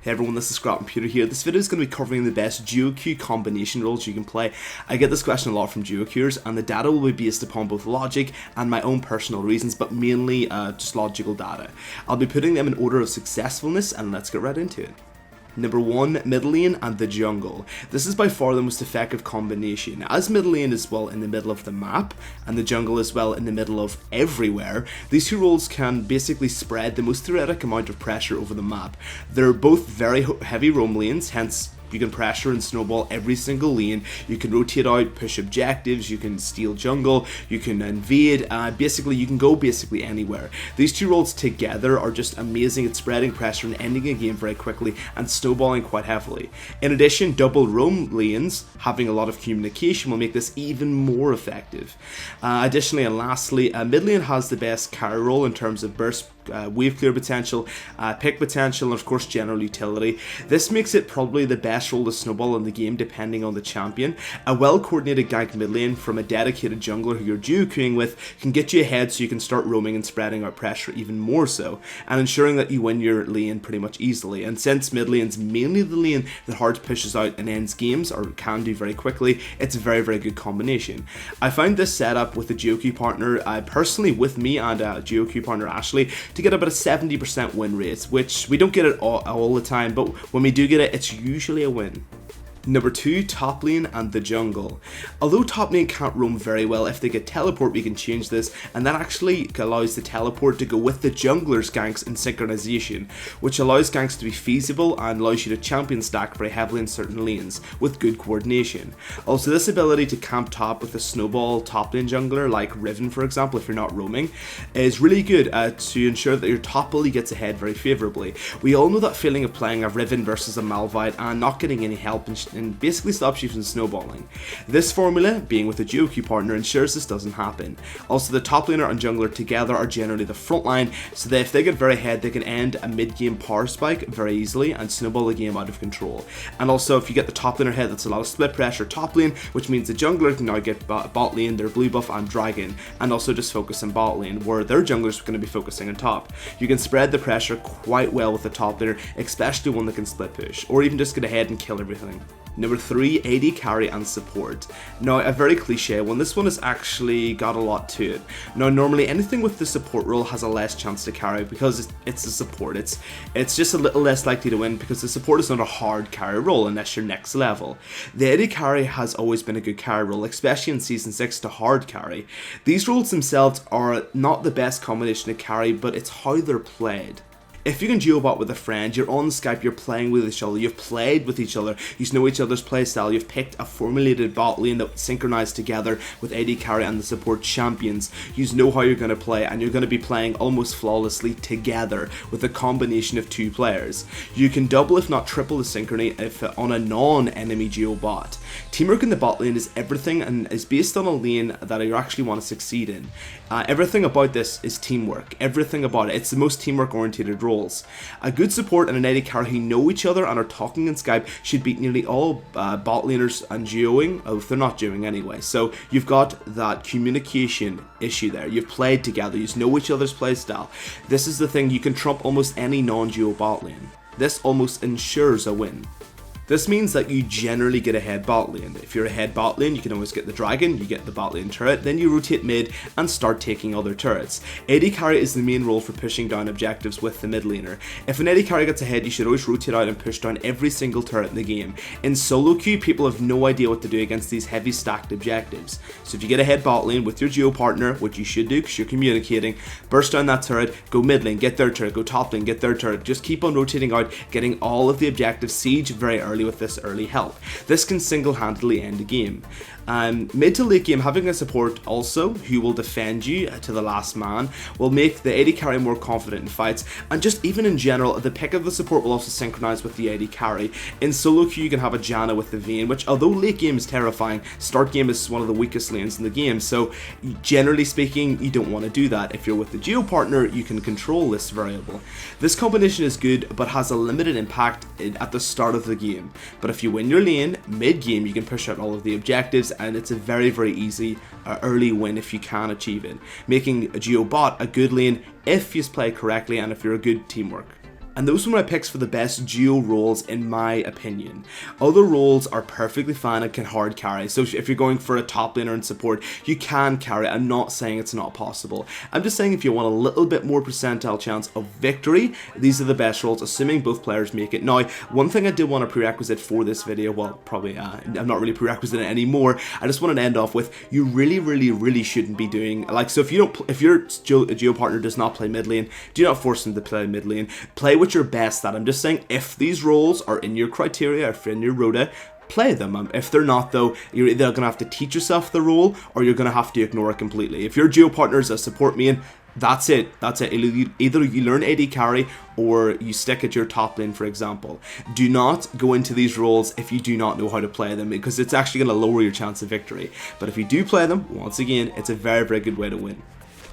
Hey everyone, this is ScrapComputer here. This video is going to be covering the best DuoQ combination roles you can play. I get this question a lot from DuoQers, and the data will be based upon both logic and my own personal reasons, but mainly just logical data. I'll be putting them in order of successfulness, and let's get right into it. Number 1, mid lane and the jungle. This is by far the most effective combination, as mid lane is well in the middle of the map and the jungle is well in the middle of everywhere. These two roles can basically spread the most theoretic amount of pressure over the map. They're both very heavy roam lanes, hence you can pressure and snowball every single lane, you can rotate out, push objectives, you can steal jungle, you can invade, basically you can go anywhere. These two roles together are just amazing at spreading pressure and ending a game very quickly and snowballing quite heavily. In addition, double roam lanes, having a lot of communication, will make this even more effective. Additionally and lastly, mid lane has the best carry role in terms of burst, wave clear potential, pick potential, and of course general utility. This makes it probably the best role to snowball in the game depending on the champion. A well coordinated gank mid lane from a dedicated jungler who you're DuoQing with can get you ahead so you can start roaming and spreading out pressure even more so, and ensuring that you win your lane pretty much easily. And since mid lane's mainly the lane that hard pushes out and ends games, or can do very quickly, it's a very good combination. I found this setup with the DuoQ partner, personally with me and DuoQ partner Ashley, to get about a 70% win rate, which we don't get it all the time, but when we do get it, it's usually a win. Number 2, top lane and the jungle. Although top lane can't roam very well, if they get teleport we can change this, and that actually allows the teleport to go with the jungler's ganks in synchronization, which allows ganks to be feasible and allows you to champion stack very heavily in certain lanes with good coordination. Also, this ability to camp top with a snowball top lane jungler like Riven, for example, if you're not roaming, is really good to ensure that your top bully gets ahead very favorably. We all know that feeling of playing a Riven versus a Malphite and not getting any help and basically stops you from snowballing. This formula, being with a DuoQ partner, ensures this doesn't happen. Also, the top laner and jungler together are generally the front line, so that if they get very ahead, they can end a mid-game power spike very easily and snowball the game out of control. And also, if you get the top laner ahead, that's a lot of split pressure top lane, which means the jungler can now get bot lane, their blue buff and dragon, and also just focus on bot lane, where their jungler's going to be focusing on top. You can spread the pressure quite well with the top laner, especially one that can split push, or even just get ahead and kill everything. Number 3, AD carry and support. Now, a very cliche one. This one has actually got a lot to it. Now, normally anything with the support role has a less chance to carry because it's a support. It's just a little less likely to win because the support is not a hard carry role unless you're next level. The AD carry has always been a good carry role, especially in Season 6 to hard carry. These roles themselves are not the best combination to carry, but it's how they're played. If you can duobot with a friend, you're on Skype, you're playing with each other, you've played with each other, you know each other's playstyle, you've picked a formulated bot lane that synchronized together with AD carry and the support champions, you know how you're going to play, and you're going to be playing almost flawlessly together with a combination of 2 players. You can double if not triple the synchrony if on a non-enemy duobot. Teamwork in the bot lane is everything and is based on a lane that you actually want to succeed in. Everything about this is teamwork, everything about it. It's the most teamwork oriented role. A good support and an AD carry who know each other and are talking in Skype should beat nearly all bot laners and duoing, if they're not duoing anyway. So you've got that communication issue there. You've played together, you know each other's playstyle. This is the thing, you can trump almost any non-duo bot lane. This almost ensures a win. This means that you generally get ahead bot lane. If you're ahead bot lane, you can always get the dragon, you get the bot lane turret, then you rotate mid and start taking other turrets. AD carry is the main role for pushing down objectives with the mid laner. If an AD carry gets ahead, you should always rotate out and push down every single turret in the game. In solo queue, people have no idea what to do against these heavy stacked objectives. So if you get ahead bot lane with your duo partner, which you should do because you're communicating, burst down that turret, go mid lane, get their turret, go top lane, get their turret, just keep on rotating out, getting all of the objectives, siege very early with this early help. This can single-handedly end a game. Mid to late game, having a support also who will defend you to the last man will make the AD carry more confident in fights, and just even in general, the pick of the support will also synchronize with the AD carry. In solo queue, you can have a Janna with the Vayne, which although late game is terrifying, start game is one of the weakest lanes in the game, so generally speaking, you don't want to do that. If you're with the duo partner, you can control this variable. This combination is good, but has a limited impact at the start of the game. But if you win your lane, mid-game, you can push out all of the objectives, and it's a very easy early win if you can achieve it, making a Geo bot a good lane if you play correctly and if you're a good teamwork. And those were my picks for the best duo roles in my opinion. Other roles are perfectly fine and can hard carry. So if you're going for a top laner and support, you can carry. I'm not saying it's not possible. I'm just saying if you want a little bit more percentile chance of victory, these are the best roles, assuming both players make it. Now, one thing I did want a prerequisite for this video, well, probably I'm not really prerequisite anymore. I just wanted to end off with, you really shouldn't be doing, like, so if your duo partner does not play mid lane, do not force them to play mid lane. Play what you're best at. I'm just saying, if these roles are in your criteria, if in your rota, play them. If they're not though, you're either going to have to teach yourself the role, or you're going to have to ignore it completely. If your duo partner is a support main, that's it. Either you learn AD carry, or you stick at your top lane, for example. Do not go into these roles if you do not know how to play them, because it's actually going to lower your chance of victory. But if you do play them, once again, it's a very good way to win.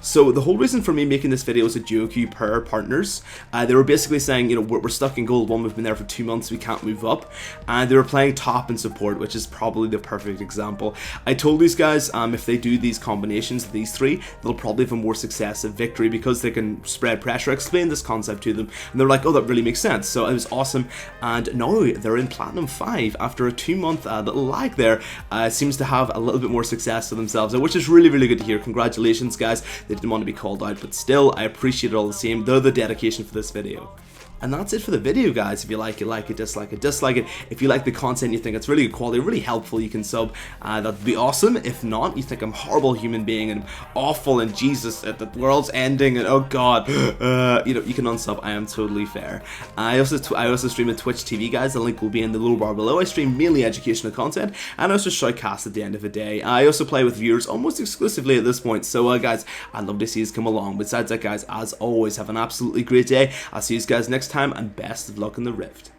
So the whole reason for me making this video is a DuoQ pair partners. They were basically saying, you know, we're stuck in gold 1, we've been there for 2 months, we can't move up. And they were playing top and support, which is probably the perfect example. I told these guys, if they do these combinations, these three, they'll probably have a more success of victory because they can spread pressure. I explained this concept to them, and they're like, oh, that really makes sense. So it was awesome. And now they're in Platinum 5 after a 2-month little lag there. Seems to have a little bit more success to themselves, which is really good to hear. Congratulations, guys. They didn't want to be called out, but still, I appreciate it all the same. They're the dedication for this video. And that's it for the video, guys. If you like it, like it, dislike it, dislike it. If you like the content, you think it's really good quality, really helpful, you can sub. That'd be awesome. If not, you think I'm a horrible human being and awful and Jesus, the world's ending and oh god, you know, you can unsub. I am totally fair. I also stream on Twitch TV, guys. The link will be in the little bar below. I stream mainly educational content, and I also shoutcast at the end of the day. I also play with viewers almost exclusively at this point. So, guys, I'd love to see you come along. Besides that, guys, as always, have an absolutely great day. I'll see you guys next time, and best of luck in the Rift.